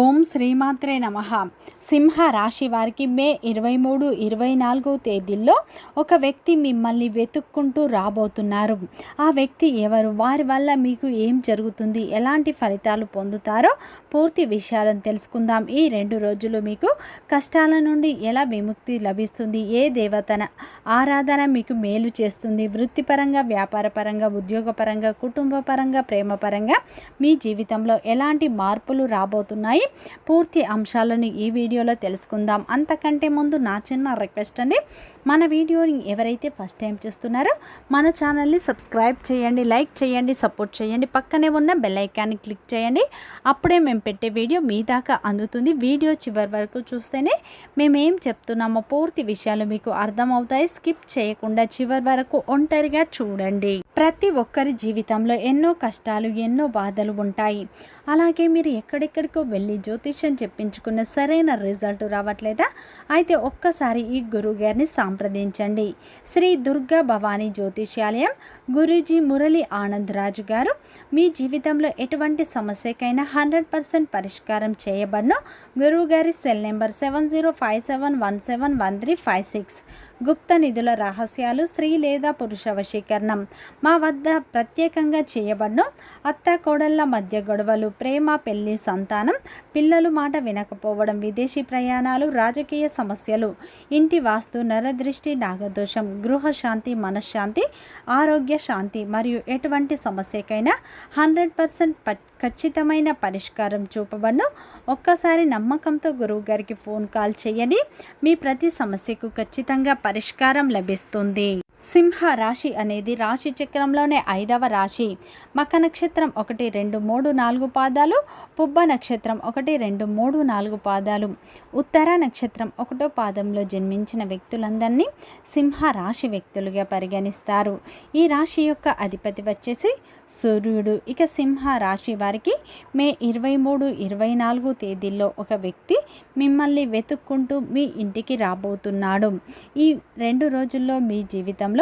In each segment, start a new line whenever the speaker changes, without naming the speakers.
ఓం శ్రీమాత్రే నమః. సింహ రాశి వారికి మే 23, 24 తేదీల్లో ఒక వ్యక్తి మిమ్మల్ని వెతుక్కుంటూ రాబోతున్నారు. ఆ వ్యక్తి ఎవరు, వారి వల్ల మీకు ఏం జరుగుతుంది, ఎలాంటి ఫలితాలు పొందుతారో పూర్తి విషయాలను తెలుసుకుందాం. ఈ 2 రోజులు మీకు కష్టాల నుండి ఎలా విముక్తి లభిస్తుంది, ఏ దేవతన ఆరాధన మీకు మేలు చేస్తుంది, వృత్తిపరంగా, వ్యాపారపరంగా, ఉద్యోగపరంగా, కుటుంబపరంగా, ప్రేమపరంగా మీ జీవితంలో ఎలాంటి మార్పులు రాబోతున్నాయి, పూర్తి అంశాలను ఈ వీడియోలో తెలుసుకుందాం. అంతకంటే ముందు నా చిన్న రిక్వెస్ట్ అండి, మన వీడియోని ఎవరైతే ఫస్ట్ టైం చూస్తున్నారో మన ఛానల్ని సబ్స్క్రైబ్ చేయండి, లైక్ చేయండి, సపోర్ట్ చేయండి, పక్కనే ఉన్న బెల్ ఐకాన్ని క్లిక్ చేయండి. అప్పుడే మేము పెట్టే వీడియో మీ దాకా అందుతుంది. వీడియో చివరి వరకు చూస్తేనే మేమేం చెప్తున్నామో పూర్తి విషయాలు మీకు అర్థమవుతాయి. స్కిప్ చేయకుండా చివరి వరకు ఒంటరిగా చూడండి. ప్రతి ఒక్కరి జీవితంలో ఎన్నో కష్టాలు, ఎన్నో బాధలు ఉంటాయి. అలాగే మీరు ఎక్కడెక్కడికో వెళ్ళి జ్యోతిష్యం చెప్పించుకున్న సరైన రిజల్ట్ రావట్లేదా? అయితే ఒక్కసారి ఈ గురువుగారిని సంప్రదించండి. శ్రీ దుర్గా భవానీ జ్యోతిష్యాలయం, గురూజీ మురళి ఆనంద్ రాజు గారు మీ జీవితంలో ఎటువంటి సమస్యకైనా 100% పరిష్కారం చేయబడను. గురువుగారి సెల్ నెంబర్ 7057171356. గుప్త నిధుల రహస్యాలు, స్త్రీ లేదా పురుష వశీకరణం మా వద్ద ప్రత్యేకంగా చేయబడను. అత్త కోడళ్ళ మధ్య గొడవలు, ప్రేమ, పెళ్లి, సంతానం, పిల్లలు మాట వినకపోవడం, విదేశీ ప్రయాణాలు, రాజకీయ సమస్యలు, ఇంటి వాస్తు, నరదృష్టి, నాగదోషం, గృహశాంతి, మనశ్శాంతి, ఆరోగ్య శాంతి మరియు ఎటువంటి సమస్యకైనా 100% ఖచ్చితమైన పరిష్కారం చూపబడను. ఒక్కసారి నమ్మకంతో గురువు గారికి ఫోన్ కాల్ చేయండి. మీ ప్రతి సమస్యకు ఖచ్చితంగా పరిష్కారం లభిస్తుంది. సింహ రాశి అనేది రాశి చక్రంలోనే 5వ రాశి. మఖ నక్షత్రం 1, 2, 3, 4 పాదాలు, పుబ్బ నక్షత్రం 1, 2, 3, 4 పాదాలు, ఉత్తర నక్షత్రం 1వ పాదంలో జన్మించిన వ్యక్తులందరినీ సింహ రాశి వ్యక్తులుగా పరిగణిస్తారు. ఈ రాశి యొక్క అధిపతి వచ్చేసి సూర్యుడు. ఇక సింహ రాశి వారికి మే 23, 24 తేదీల్లో ఒక వ్యక్తి మిమ్మల్ని వెతుక్కుంటూ మీ ఇంటికి రాబోతున్నాడు. ఈ 2 రోజుల్లో మీ జీవితంలో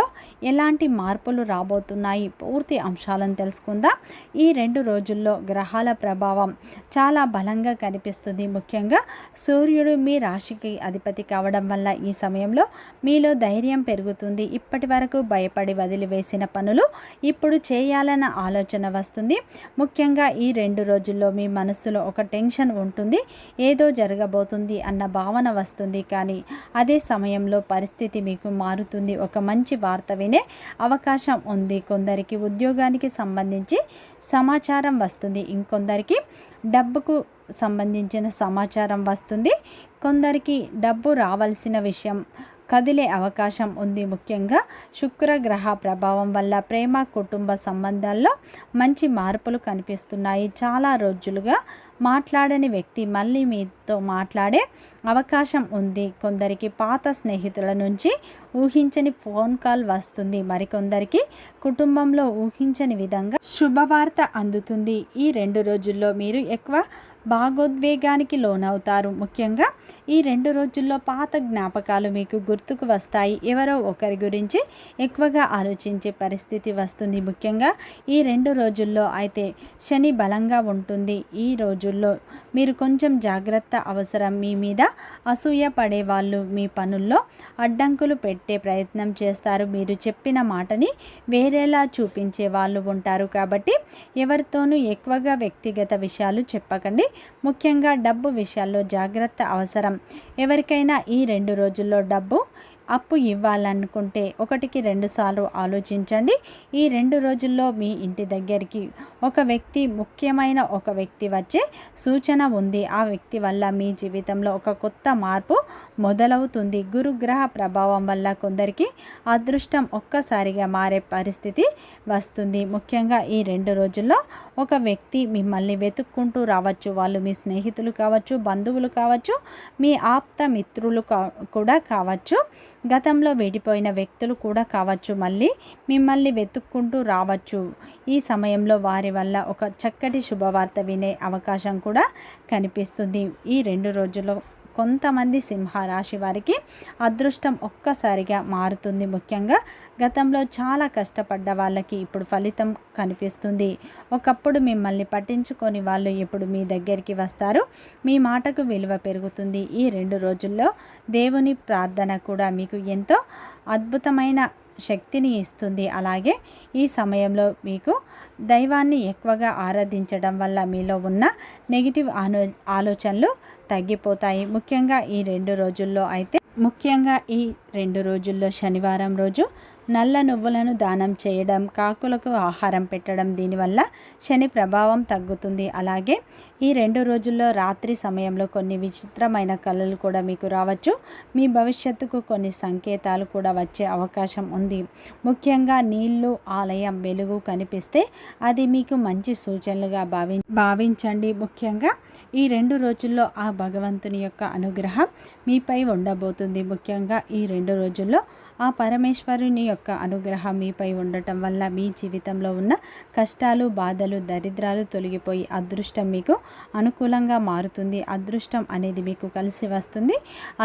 ఎలాంటి మార్పులు రాబోతున్నాయి, పూర్తి అంశాలను తెలుసుకుందాం. ఈ 2 రోజుల్లో గ్రహాల ప్రభావం చాలా బలంగా కనిపిస్తుంది. ముఖ్యంగా సూర్యుడు మీ రాశికి అధిపతి కావడం వల్ల ఈ సమయంలో మీలో ధైర్యం పెరుగుతుంది. ఇప్పటి వరకు భయపడి వదిలివేసిన పనులు ఇప్పుడు చేయాలన్న ఆలోచన వస్తుంది. ముఖ్యంగా ఈ 2 రోజుల్లో మీ మనస్సులో ఒక టెన్షన్ ఉంటుంది, ఏదో జరగబోతుంది అన్న భావన వస్తుంది. కానీ అదే సమయంలో పరిస్థితి మీకు మారుతుంది. ఒక మంచి వార్త వినే అవకాశం ఉంది. కొందరికి ఉద్యోగానికి సంబంధించి సమాచారం వస్తుంది, ఇంకొందరికి డబ్బుకు సంబంధించిన సమాచారం వస్తుంది, కొందరికి డబ్బు రావాల్సిన విషయం కదిలే అవకాశం ఉంది. ముఖ్యంగా శుక్రగ్రహ ప్రభావం వల్ల ప్రేమ, కుటుంబ సంబంధాల్లో మంచి మార్పులు కనిపిస్తున్నాయి. చాలా రోజులుగా మాట్లాడని వ్యక్తి మళ్ళీ మీతో మాట్లాడే అవకాశం ఉంది. కొందరికి పాత స్నేహితుల నుంచి ఊహించని ఫోన్ కాల్ వస్తుంది. మరికొందరికి కుటుంబంలో ఊహించని విధంగా శుభవార్త అందుతుంది. ఈ 2 రోజుల్లో మీరు ఎక్కువ భాగోద్వేగానికి లోనవుతారు. ముఖ్యంగా ఈ 2 రోజుల్లో పాత జ్ఞాపకాలు మీకు గుర్తుకు వస్తాయి. ఎవరో ఒకరి గురించి ఎక్కువగా ఆలోచించే పరిస్థితి వస్తుంది. ముఖ్యంగా ఈ 2 రోజుల్లో అయితే శని బలంగా ఉంటుంది. ఈ రోజుల్లో మీరు కొంచెం జాగ్రత్త అవసరం. మీ మీద అసూయ పడే వాళ్ళు మీ పనుల్లో అడ్డంకులు పెట్టే ప్రయత్నం చేస్తారు. మీరు చెప్పిన మాటని వేరేలా చూపించే వాళ్ళు ఉంటారు. కాబట్టి ఎవరితోనూ ఎక్కువగా వ్యక్తిగత విషయాలు చెప్పకండి. ముఖ్యంగా డబ్బు విషయాల్లో జాగ్రత్త అవసరం. ఎవరికైనా ఈ 2 రోజుల్లో డబ్బు అప్పు ఇవ్వాలనుకుంటే 1కి 2 సార్లు ఆలోచించండి. ఈ 2 రోజుల్లో మీ ఇంటి దగ్గరికి ఒక వ్యక్తి, ముఖ్యమైన ఒక వ్యక్తి వచ్చే సూచన ఉంది. ఆ వ్యక్తి వల్ల మీ జీవితంలో ఒక కొత్త మార్పు మొదలవుతుంది. గురుగ్రహ ప్రభావం వల్ల కొందరికి అదృష్టం ఒక్కసారిగా మారే పరిస్థితి వస్తుంది. ముఖ్యంగా ఈ 2 రోజుల్లో ఒక వ్యక్తి మిమ్మల్ని వెతుక్కుంటూ రావచ్చు. వాళ్ళు మీ స్నేహితులు కావచ్చు, బంధువులు కావచ్చు, మీ ఆప్త మిత్రులు కూడా కావచ్చు, గతంలో విడిపోయిన వ్యక్తులు కూడా కావచ్చు. మళ్ళీ మిమ్మల్ని వెతుక్కుంటూ రావచ్చు. ఈ సమయంలో వారి వల్ల ఒక చక్కటి శుభవార్త వినే అవకాశం కూడా కనిపిస్తుంది. ఈ 2 రోజుల్లో కొంతమంది సింహరాశి వారికి అదృష్టం ఒక్కసారిగా మారుతుంది. ముఖ్యంగా గతంలో చాలా కష్టపడ్డ వాళ్ళకి ఇప్పుడు ఫలితం కనిపిస్తుంది. ఒకప్పుడు మిమ్మల్ని పట్టించుకొని వాళ్ళు ఇప్పుడు మీ దగ్గరికి వస్తారు. మీ మాటకు విలువ పెరుగుతుంది. ఈ 2 రోజుల్లో దేవుని ప్రార్థన కూడా మీకు ఎంతో అద్భుతమైన శక్తిని ఇస్తుంది. అలాగే ఈ సమయంలో మీకు దైవాన్ని ఎక్కువగా ఆరాధించడం వల్ల మీలో ఉన్న నెగిటివ్ ఆలోచనలు తగ్గిపోతాయి. ముఖ్యంగా ఈ 2 రోజుల్లో శనివారం రోజు నల్ల నువ్వులను దానం చేయడం, కాకులకు ఆహారం పెట్టడం, దీనివల్ల శని ప్రభావం తగ్గుతుంది. అలాగే ఈ 2 రోజుల్లో రాత్రి సమయంలో కొన్ని విచిత్రమైన కళలు కూడా మీకు రావచ్చు. మీ భవిష్యత్తుకు కొన్ని సంకేతాలు కూడా వచ్చే అవకాశం ఉంది. ముఖ్యంగా నీళ్లు, ఆలయం, వెలుగు కనిపిస్తే అది మీకు మంచి సూచనలుగా భావించండి. ముఖ్యంగా ఈ 2 రోజుల్లో ఆ భగవంతుని యొక్క అనుగ్రహం మీపై ఉండబోతుంది. ముఖ్యంగా ఈ 2 రోజుల్లో ఆ పరమేశ్వరుని యొక్క అనుగ్రహం మీపై ఉండటం వల్ల మీ జీవితంలో ఉన్న కష్టాలు, బాధలు, దరిద్రాలు తొలగిపోయి అదృష్టం మీకు అనుకూలంగా మారుతుంది. అదృష్టం అనేది మీకు కలిసి వస్తుంది.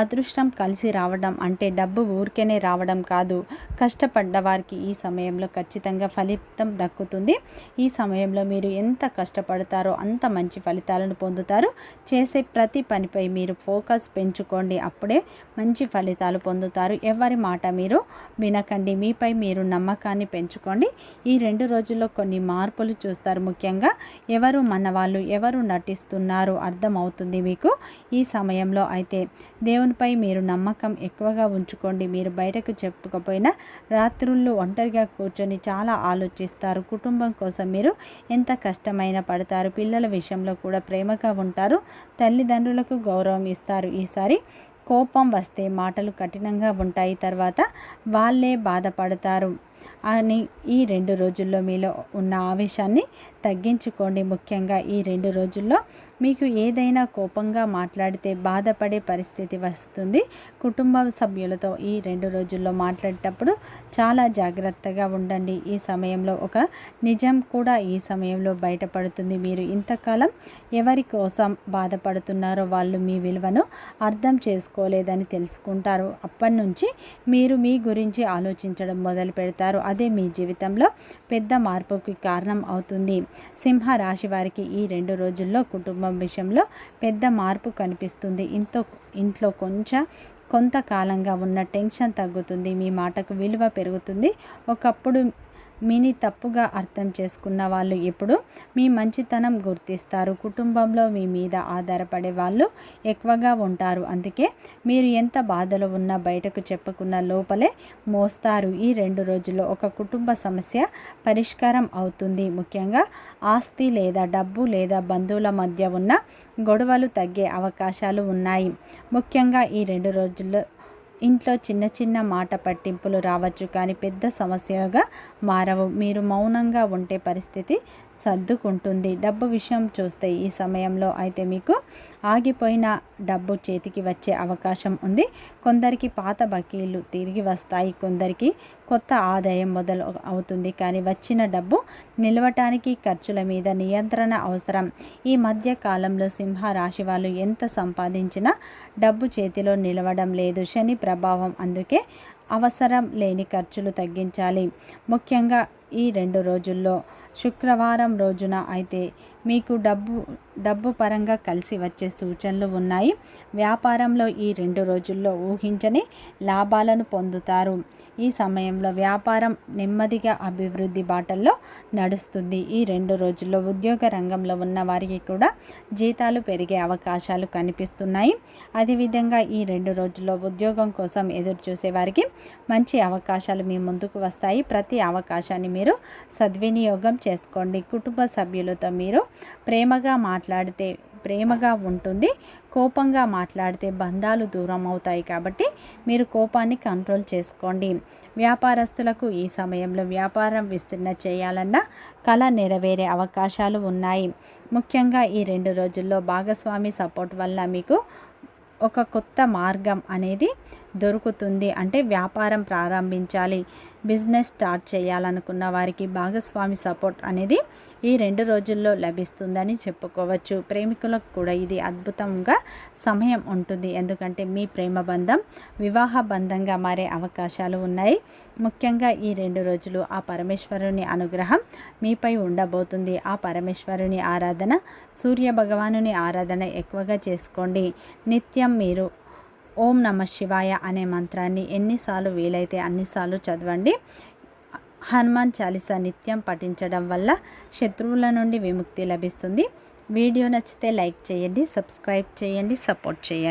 అదృష్టం కలిసి రావడం అంటే డబ్బు ఊరికేనే రావడం కాదు. కష్టపడ్డ వారికి ఈ సమయంలో ఖచ్చితంగా ఫలితం దక్కుతుంది. ఈ సమయంలో మీరు ఎంత కష్టపడతారో అంత మంచి ఫలితాలను పొందుతారు. చేసే ప్రతి పనిపై మీరు ఫోకస్ పెంచుకోండి. అప్పుడే మంచి ఫలితాలు పొందుతారు. ఎవరి మాట మీరు వినకండి. మీపై మీరు నమ్మకాన్ని పెంచుకోండి. ఈ 2 రోజుల్లో కొన్ని మార్పులు చూస్తారు. ముఖ్యంగా ఎవరు మన వాళ్ళు, ఎవరు నటిస్తున్నారు అర్థమవుతుంది మీకు. ఈ సమయంలో అయితే దేవునిపై మీరు నమ్మకం ఎక్కువగా ఉంచుకోండి. మీరు బయటకు చెప్పుకోపోయినా రాత్రుళ్ళు ఒంటరిగా కూర్చొని చాలా ఆలోచిస్తారు. కుటుంబం కోసం మీరు ఎంత కష్టమైన పడతారు. పిల్లల విషయంలో కూడా ప్రేమగా ఉంటారు. తల్లిదండ్రులకు గౌరవం ఇస్తారు. ఈసారి కోపం వస్తే మాటలు కఠినంగా ఉంటాయి. తర్వాత వాళ్ళే బాధపడతారు అని ఈ 2 రోజుల్లో మీలో ఉన్న ఆవేశాన్ని తగ్గించుకోండి. ముఖ్యంగా ఈ 2 రోజుల్లో మీకు ఏదైనా కోపంగా మాట్లాడితే బాధపడే పరిస్థితి వస్తుంది. కుటుంబ సభ్యులతో ఈ 2 రోజుల్లో మాట్లాడేటప్పుడు చాలా జాగ్రత్తగా ఉండండి. ఈ సమయంలో ఒక నిజం కూడా ఈ సమయంలో బయటపడుతుంది. మీరు ఇంతకాలం ఎవరి కోసం బాధపడుతున్నారో వాళ్ళు మీ విలువను అర్థం చేసుకోలేదని తెలుసుకుంటారు. అప్పటి నుంచి మీరు మీ గురించి ఆలోచించడం మొదలు పెడతారు. అదే మీ జీవితంలో పెద్ద మార్పుకి కారణం అవుతుంది. సింహ రాశి వారికి ఈ 2 రోజుల్లో కుటుంబం విషయంలో పెద్ద మార్పు కనిపిస్తుంది. ఇంట్లో కొంతకాలంగా ఉన్న టెన్షన్ తగ్గుతుంది. మీ మాటకు విలువ పెరుగుతుంది. ఒకప్పుడు మీని తప్పుగా అర్థం చేసుకున్న వాళ్ళు ఇప్పుడు మీ మంచితనం గుర్తిస్తారు. కుటుంబంలో మీ మీద ఆధారపడే వాళ్ళు ఎక్కువగా ఉంటారు. అందుకే మీరు ఎంత బాధలో ఉన్నా బయటకు చెప్పకున్న లోపలే మోస్తారు. ఈ 2 రోజుల్లో ఒక కుటుంబ సమస్య పరిష్కారం అవుతుంది. ముఖ్యంగా ఆస్తి లేదా డబ్బు లేదా బంధువుల మధ్య ఉన్న గొడవలు తగ్గే అవకాశాలు ఉన్నాయి. ముఖ్యంగా ఈ 2 రోజుల్లో ఇంట్లో చిన్న మాట పట్టింపులు రావచ్చు, కానీ పెద్ద సమస్యగా మారవు. మీరు మౌనంగా ఉంటే పరిస్థితి సర్దుకుంటుంది. డబ్బు విషయం చూస్తే ఈ సమయంలో అయితే మీకు ఆగిపోయిన డబ్బు చేతికి వచ్చే అవకాశం ఉంది. కొందరికి పాత బకీలు తిరిగి వస్తాయి, కొందరికి కొత్త ఆదాయం మొదలు అవుతుంది. కానీ వచ్చిన డబ్బు నిలవటానికి ఖర్చుల మీద నియంత్రణ అవసరం. ఈ మధ్య కాలంలో సింహ రాశి వాళ్ళు ఎంత సంపాదించినా డబ్బు చేతిలో నిలవడం లేదు. శని ప్రభావం. అందుకే అవసరం లేని ఖర్చులు తగ్గించాలి. ముఖ్యంగా ఈ 2 రోజుల్లో శుక్రవారం రోజున అయితే మీకు డబ్బు పరంగా కలిసి వచ్చే సూచనలు ఉన్నాయి. వ్యాపారంలో ఈ 2 రోజుల్లో ఊహించని లాభాలను పొందుతారు. ఈ సమయంలో వ్యాపారం నెమ్మదిగా అభివృద్ధి బాటల్లో నడుస్తుంది. ఈ 2 రోజుల్లో ఉద్యోగ రంగంలో ఉన్న వారికి కూడా జీతాలు పెరిగే అవకాశాలు కనిపిస్తున్నాయి. అదేవిధంగా ఈ 2 రోజుల్లో ఉద్యోగం కోసం ఎదురు చూసే వారికి మంచి అవకాశాలు మీ ముందుకు వస్తాయి. ప్రతి అవకాశాన్ని మీరు సద్వినియోగం చేసుకోండి. కుటుంబ సభ్యులతో మీరు ప్రేమగా మాట్లాడితే ప్రేమగా ఉంటుంది, కోపంగా మాట్లాడితే బంధాలు దూరం అవుతాయి. కాబట్టి మీరు కోపాన్ని కంట్రోల్ చేసుకోండి. వ్యాపారస్తులకు ఈ సమయంలో వ్యాపారం విస్తరణ చేయాలన్న కళ నెరవేరే అవకాశాలు ఉన్నాయి. ముఖ్యంగా ఈ 2 రోజుల్లో భాగస్వామి సపోర్ట్ వల్ల మీకు ఒక కొత్త మార్గం అనేది దొరుకుతుంది. అంటే వ్యాపారం ప్రారంభించాలి, బిజినెస్ స్టార్ట్ చేయాలనుకున్న వారికి భాగస్వామి సపోర్ట్ అనేది ఈ 2 రోజుల్లో లభిస్తుందని చెప్పుకోవచ్చు. ప్రేమికులకు కూడా ఇది అద్భుతంగా సమయం ఉంటుంది. ఎందుకంటే మీ ప్రేమ బంధం వివాహ బంధంగా మారే అవకాశాలు ఉన్నాయి. ముఖ్యంగా ఈ 2 రోజులు ఆ పరమేశ్వరుని అనుగ్రహం మీపై ఉండబోతుంది. ఆ పరమేశ్వరుని ఆరాధన, సూర్య భగవానుని ఆరాధన ఎక్కువగా చేసుకోండి. నిత్యం మీరు ఓం నమ శివాయ అనే మంత్రాన్ని ఎన్నిసార్లు వీలైతే అన్నిసార్లు చదవండి. హనుమాన్ చాలీసా నిత్యం పఠించడం వల్ల శత్రువుల నుండి విముక్తి లభిస్తుంది. వీడియో నచ్చితే లైక్ చేయండి, సబ్స్క్రైబ్ చేయండి, సపోర్ట్ చేయండి.